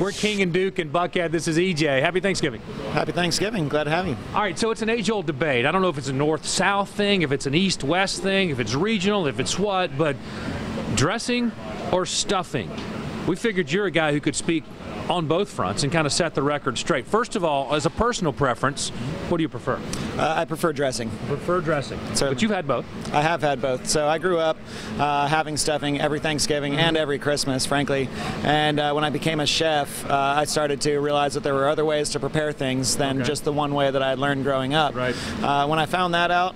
We're King and Duke and Buckhead. This is EJ. Happy Thanksgiving. Happy Thanksgiving. Glad to have you. All right, so it's an age-old debate. I don't know if it's a north-south thing, if it's an east-west thing, if it's regional, if it's what, but dressing or stuffing? We figured you're a guy who could speak on both fronts and kind of set the record straight. First of all, as a personal preference, what do you prefer? I prefer dressing. Prefer dressing. Certainly. But you've had both. I have had both. So I grew up having stuffing every Thanksgiving and every Christmas, frankly. And when I became a chef, I started to realize that there were other ways to prepare things than just the one way that I had learned growing up. Right. When I found that out,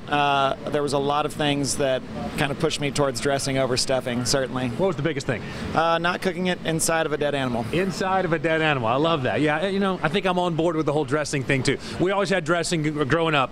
there was a lot of things that kind of pushed me towards dressing over stuffing, certainly. What was the biggest thing? Not cooking it inside of a dead animal. Inside of a dead animal. I love that. Yeah, you know, I think I'm on board with the whole dressing thing too. We always had dressing growing up.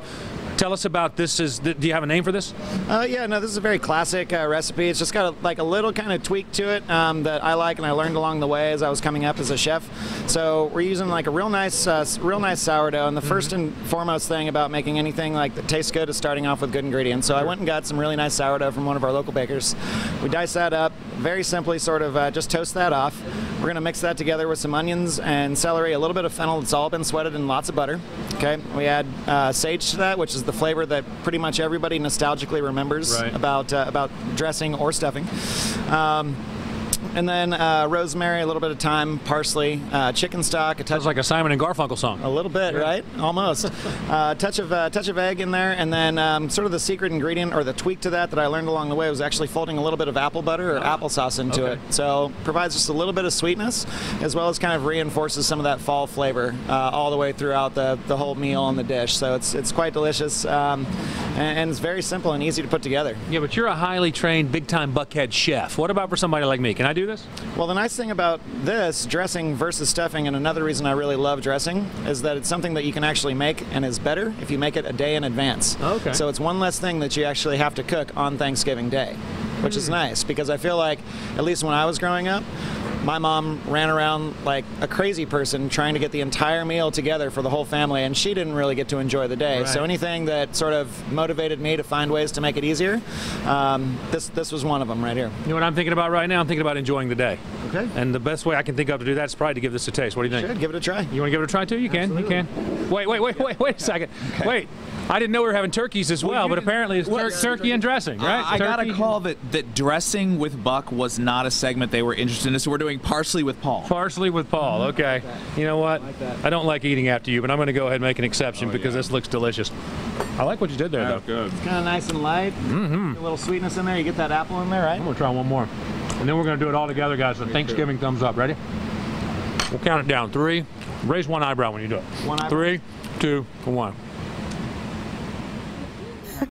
Tell us about this. Do you have a name for this? Yeah, no, this is a very classic recipe. It's just got like a little kind of tweak to it that I like and I learned along the way as I was coming up as a chef. So we're using like a real nice sourdough. And the first and foremost thing about making anything like that tastes good is starting off with good ingredients. So I went and got some really nice sourdough from one of our local bakers. We dice that up, very simply sort of just toast that off. We're going to mix that together with some onions and celery, a little bit of fennel. It's all been sweated in lots of butter. Okay, we add sage to that, which is the flavor that pretty much everybody nostalgically remembers about dressing or stuffing. And then rosemary, a little bit of thyme, parsley, chicken stock. Sounds like a Simon and Garfunkel song. A little bit, right? Almost. Touch of egg in there, and then sort of the secret ingredient or the tweak to that I learned along the way was actually folding a little bit of apple butter or applesauce into it. So provides just a little bit of sweetness, as well as kind of reinforces some of that fall flavor all the way throughout the whole meal and the dish. So it's quite delicious, and it's very simple and easy to put together. Yeah, but you're a highly trained, big-time Buckhead chef. What about for somebody like me? Can I do this? Well, the nice thing about this, dressing versus stuffing, and another reason I really love dressing, is that it's something that you can actually make and is better if you make it a day in advance. Okay. So it's one less thing that you actually have to cook on Thanksgiving Day, which is nice because I feel like, at least when I was growing up, my mom ran around like a crazy person trying to get the entire meal together for the whole family, and she didn't really get to enjoy the day. Right. So anything that sort of motivated me to find ways to make it easier, this was one of them right here. You know what I'm thinking about right now? I'm thinking about enjoying the day. Okay. And the best way I can think of to do that is probably to give this a taste. What do you think? Should give it a try. You want to give it a try too? You can. Absolutely. You can. Wait a second. Okay. Wait. I didn't know we were having turkeys as well, but apparently it's turkey and dressing, right? I got a call that dressing with Buck was not a segment they were interested in, so we're doing parsley with Paul. Parsley with Paul, okay. You know what? I don't like eating after you, but I'm going to go ahead and make an exception because this looks delicious. I like what you did there, though. Good. It's kind of nice and light. A little sweetness in there. You get that apple in there, right? I'm going to try one more. And then we're going to do it all together, guys. So Thanksgiving thumbs up. Ready? We'll count it down. 3. Raise one eyebrow when you do it. One eyebrow. 3, 2, 1.